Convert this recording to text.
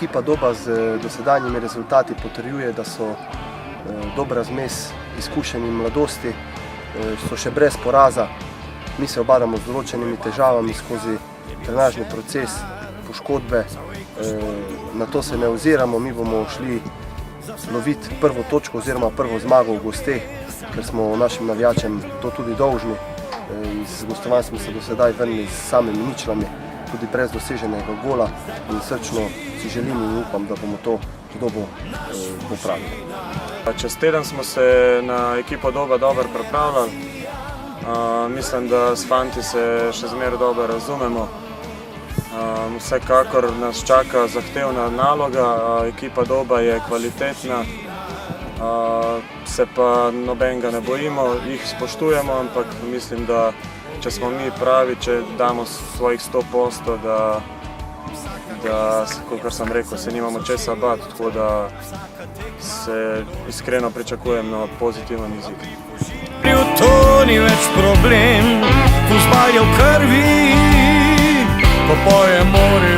Ekipa Doba z dosedanjimi rezultati potrjuje, da so dobra zmes izkušenj in mladosti, so še brez poraza. Mi se obadamo z določenimi težavami skozi trenažni proces, poškodbe. Na to se ne oziramo, mi bomo šli loviti prvo točko oziroma prvo zmago v gosteh, ker smo našim navijačem to tudi dolžni. Iz gostovanj smo se do sedaj vrnili s samimi ničlami, tudi brez doseženega gola in srčno si želim in upam, da bomo to dobo popravili. Čez teden smo se na ekipo Doba dobro pripravljali. Mislim, da s fanti se še zmeraj dobro razumemo. Vsekakor nas čaka zahtevna naloga, ekipa Doba je kvalitetna, se pa nobenega ne bojimo, jih spoštujemo, ampak mislim, da če smo mi pravi, če damo svojih 100%, da, kot sem rekel, se nimamo česa bati, tako da se iskreno pričakujem na pozitiven izid. To ni več problem, fuzbal je v krvi, ko poje more